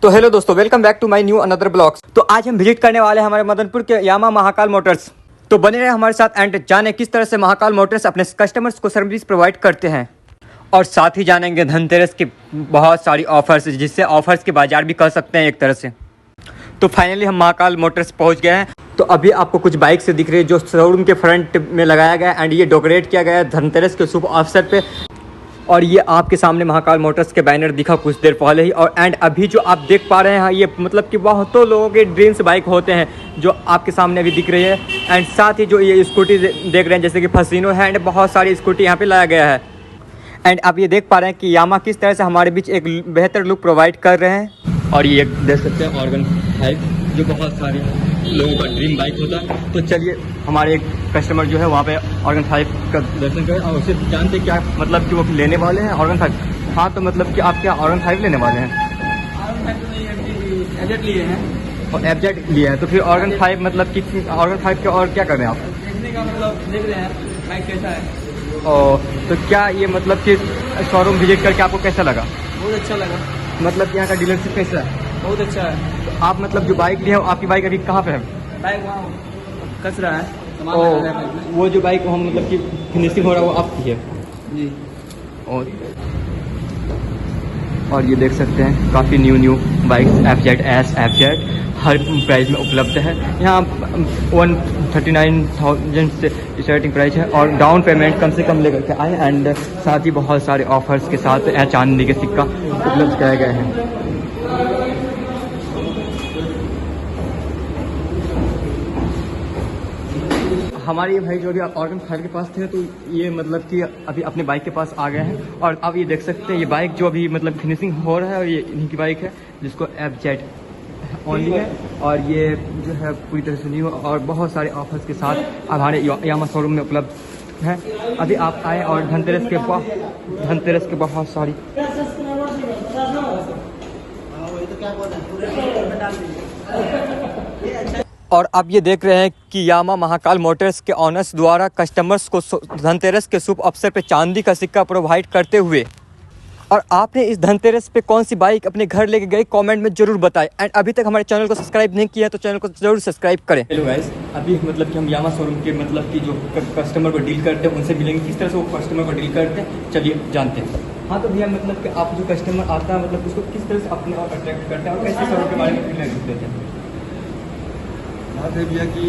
तो हेलो दोस्तों, welcome back to my new another blogs. तो आज हम विजिट करने वाले हैं हमारे मदनपुर के यामा महाकाल मोटर्स। तो बने रहे हमारे साथ एंड जाने किस तरह से महाकाल मोटर्स अपने कस्टमर्स को सर्विस प्रोवाइड करते हैं, और साथ ही जानेंगे धनतेरस की बहुत सारी ऑफर्स, जिससे ऑफर्स के बाजार भी कह सकते हैं एक तरह से। तो फाइनली हम महाकाल मोटर्स पहुंच गए हैं। तो अभी आपको कुछ बाइक से दिख रही है जो शोरूम के फ्रंट में लगाया गया है एंड ये डेकोरेट किया गया है धनतेरस के शुभ अवसर पे। और ये आपके सामने महाकाल मोटर्स के बैनर दिखा कुछ देर पहले ही। और एंड अभी जो आप देख पा रहे हैं ये मतलब कि बहुतों लोगों के ड्रीम्स बाइक होते हैं जो आपके सामने अभी दिख रही है। एंड साथ ही जो ये स्कूटी देख रहे हैं जैसे कि फसीनो है एंड बहुत सारी स्कूटी यहाँ पे लाया गया है। एंड आप ये देख पा रहे हैं कि यामा किस तरह से हमारे बीच एक बेहतर लुक प्रोवाइड कर रहे हैं। और ये देख सकते हैं ऑर्गन 5 जो बहुत सारे लोगों का ड्रीम बाइक होता है। तो चलिए हमारे एक कस्टमर जो है वहाँ पे ऑर्गन 5 का दर्शन करें और उससे जानते क्या मतलब कि वो लेने वाले हैं ऑर्गन 5। हाँ, तो मतलब कि आप क्या ऑर्गन 5 लेने वाले हैं? ऑर्गन 5 लिए हैं और एफजेड लिए हैं, तो फिर ऑर्गन 5 मतलब कि ऑर्गन 5 के और क्या कर रहे हैं आप? देखने का मतलब देख रहे हैं बाइक कैसा है। और तो क्या ये मतलब कि शोरूम विजिट करके आपको कैसा लगा? बहुत अच्छा लगा। मतलब यहाँ का डीलरशिप कैसा है? बहुत अच्छा है। तो आप मतलब जो बाइक लिए हो आपकी बाइक अभी कहाँ पे है? बाइक वहाँ कस रहा है, सामान ओ, लगा रहा है बाइक में। वो जो बाइक हम मतलब कि फिनिशिंग हो रहा है वो आपकी है? जी। और ये देख सकते हैं काफ़ी न्यू बाइक्स एफजेड हर प्राइस में उपलब्ध है। यहाँ 139,000 से स्टार्टिंग प्राइस है और डाउन पेमेंट कम से कम लेकर के आए। एंड साथ ही बहुत सारे ऑफर्स के साथ चांदी के सिक्का उपलब्ध कराए गए हैं। हमारे ये भाई जो अभी ऑर्गन 5 के पास थे तो ये मतलब कि अभी अपने बाइक के पास आ गए हैं। और अब ये देख सकते हैं ये बाइक जो अभी मतलब फिनिशिंग हो रहा है और ये इन्हीं की बाइक है जिसको एफजेड ओनली है। और ये जो है पूरी तरह से न्यू और बहुत सारे ऑफर्स के साथ हमारे यामा शोरूम में उपलब्ध है। अभी आप आए और धनतेरस के बहुत सारी और आप ये देख रहे हैं कि यामा महाकाल मोटर्स के ऑनर्स द्वारा कस्टमर्स को धनतेरस के शुभ अवसर पे चांदी का सिक्का प्रोवाइड करते हुए। और आपने इस धनतेरस पे कौन सी बाइक अपने घर लेके गए कमेंट में जरूर बताएं। एंड अभी तक हमारे चैनल को सब्सक्राइब नहीं किया है तो चैनल को जरूर सब्सक्राइब करें। हेलो गाइस, अभी मतलब कि हम यामा शोरूम के मतलब कि जो कस्टमर को डील करते हैं उनसे मिलेंगे, किस तरह से वो कस्टमर को डील करते हैं चलिए जानते हैं। हाँ, तो भैया मतलब कि आप जो कस्टमर आता है मतलब उसको किस तरह से अपने आप अट्रैक्ट करते हैं और कैसे शोरूम के बारे में फीडबैक देते हैं? बात है भैया कि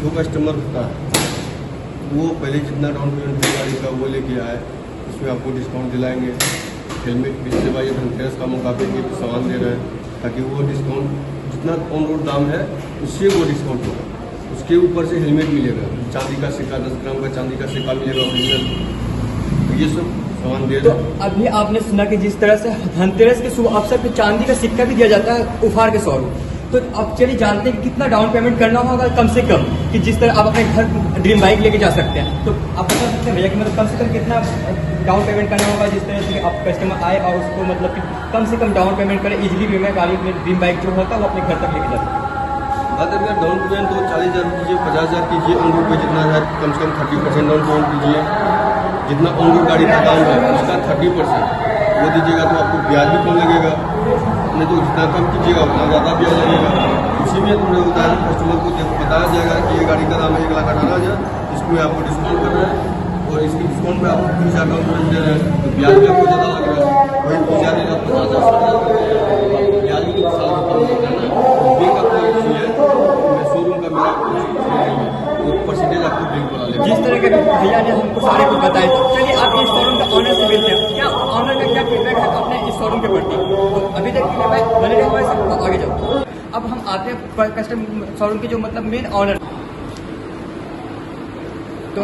जो कस्टमर होता है वो पहले जितना डाउन पेमेंट गाड़ी का वो लेके आए, उसमें आपको डिस्काउंट दिलाएंगे। हेलमेट पिछले बार ये धनतेरस का मौका पे भी सामान दे रहे हैं ताकि वो डिस्काउंट जितना ऑन रोड दाम है उससे वो डिस्काउंट होगा। उसके ऊपर से हेलमेट मिलेगा, चांदी का सिक्का 10 ग्राम का चांदी का सिक्का मिलेगा ओरिजिनल। ये सब सामान दे रहे हैं। अभी आपने सुना कि जिस तरह से धनतेरस के शुभ अवसर पे चांदी का सिक्का भी दिया जाता है उफार के शोरूम। तो अब चलिए जानते हैं कि कितना डाउन पेमेंट करना होगा कम से कम, कि जिस तरह आप अपने घर ड्रीम बाइक लेके जा सकते हैं। तो आप बता सकते हैं भैया कि मतलब कम से कम कितना डाउन पेमेंट करना होगा जिस तरह से आप कस्टमर आए और उसको मतलब कि कम से कम डाउन पेमेंट करें, इजीली भी मैं गाड़ी अपने ड्रीम बाइक जो होता है वो अपने घर तक लेके जा सकते हैं। बात है डाउन पेमेंट तो 40,000 कीजिए, 50,000 कीजिए, ऑन रोड पे जितना है कम से कम 30% डाउन पेमेंट कीजिए। जितना ऑन रोड गाड़ी का दाम है उसका 30% वो दीजिएगा तो आपको ब्याज भी कम लगेगा, नहीं तो जितना कम कीजिएगा उतना ज़्यादा ब्याज लगेगा। उसी में थोड़े उदाहरण कस्टमर को बताया जाएगा कि ये गाड़ी का दाम है 1,18,000, इसमें आपको डिस्काउंट कर रहे हैं और इसके डिस्काउंट में आपको 30,000 डाउन पेमेंट दे रहे हैं तो ब्याज भी आपको ज़्यादा लग रहा है। वही 30,000 50,000 ब्याज भी तो साल का कम होता है ना। बिल का कोई इशू है, शोरूम का मेरा परसेंटेज आपको बिल बना लेगा। जिस तरह के भैया ने हमको सारे कुछ बताए, चलिए आप इस शोरूम का ऑनर से मिलते हैं। क्या ऑनर का क्या फीडबैक है अपने इस शोरूम के प्रति? तो अभी तक बने रहे हमारे साथ, आगे जाओ। अब हम आते हैं कस्टमर शोरूम के जो मतलब मेन ऑनर, तो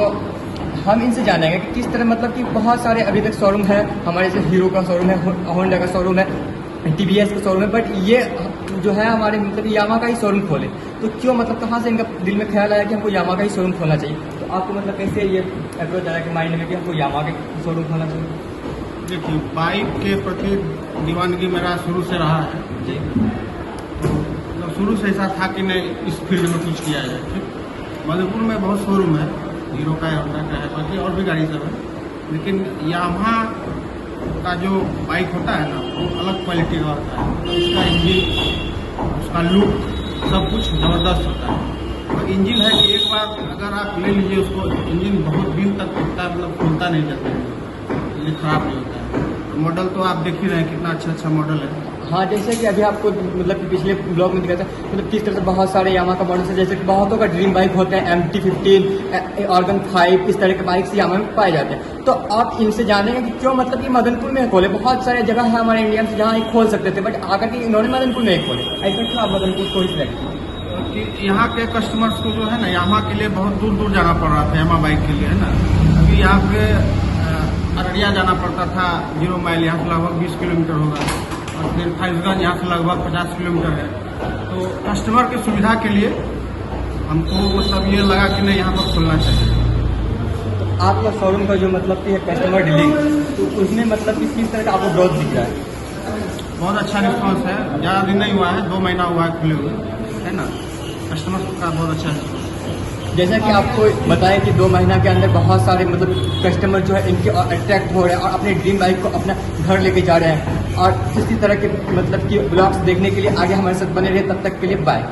हम इनसे जानेंगे कि किस तरह मतलब कि बहुत सारे अभी तक शोरूम है हमारे, जैसे हीरो का शोरूम है, होंडा का शोरूम है, TVS का शोरूम है, बट ये जो है हमारे मतलब यामा का ही शोरूम खोले। तो क्यों मतलब कहाँ से इनका दिल में ख्याल आया कि हमको यामा का ही शोरूम खोलना चाहिए? तो आपको मतलब कैसे ये अप्रोच आया कि माइंड में कि हमको यामा का शोरूम खोलना चाहिए? देखिए, बाइक के प्रति दीवानगी मेरा शुरू से रहा है जी। तो मतलब शुरू से ऐसा था कि नहीं इस फील्ड में कुछ किया जाए। ठीक, मधुपुर में बहुत शोरूम है, हीरो का है, होंडा का है, बाकी और भी गाड़ी सब है, लेकिन यामा का जो बाइक होता है ना वो अलग क्वालिटी का होता है। तो उसका इंजन, उसका लुक, सब कुछ ज़बरदस्त होता है। और इंजन है कि एक बार अगर आप ले लीजिए उसको, इंजन बहुत दिन तक टिकता है, मतलब खुलता नहीं जाता है, ये खराब नहीं होता है। मॉडल तो आप देख ही रहे हैं कितना अच्छा मॉडल है। हाँ, जैसे कि अभी आपको मतलब कि पिछले ब्लॉग में दिखा था, मतलब किस तरह से बहुत सारे यामा का मॉडल्स है, जैसे कि बहुतों का ड्रीम बाइक होते हैं, MT-15, ऑर्गन 5, इस तरह के बाइक्स यामा में पाए जाते हैं। तो आप इनसे जानेंगे कि क्यों मतलब कि मदनपुर में खोले। बहुत सारे जगह है हमारे इंडिया में जहाँ एक खोल सकते थे, बट आकर के इन्होंने मदनपुर में एक खोले। ऐसा क्यों आप मदनपुर को ही सिलेक्ट किए? कि यहाँ के कस्टमर्स को जो है ना यामा के लिए बहुत दूर दूर जाना पड़ रहा था, यामा बाइक के लिए, है ना। अभी यहाँ पे अररिया जाना पड़ता था 0 माइल, यहाँ से लगभग 20 किलोमीटर होगा, और फिर फाइजगंज यहाँ से लगभग 50 किलोमीटर है। तो कस्टमर की सुविधा के लिए हमको मतलब ये लगा कि नहीं, यहाँ पर खोलना चाहिए। तो आपका शोरूम का जो मतलब कि है कस्टमर डीलिंग, तो उसमें मतलब कि किस तरह का आपको ग्रोथ दिख रहा है? बहुत अच्छा रिस्पॉन्स है, ज़्यादा दिन नहीं हुआ है, 2 महीना हुआ है खुले हुए, है ना। कस्टमर का बहुत अच्छा रिस्पॉन्स। जैसा कि आपको बताया कि 2 महीना के अंदर बहुत सारे मतलब कस्टमर जो है इनके अट्रैक्ट हो रहे हैं और अपने ड्रीम बाइक को अपना घर लेके जा रहे हैं। और इसी तरह के मतलब कि ब्लॉग्स देखने के लिए आगे हमारे साथ बने रहे, तब तक के लिए बाय।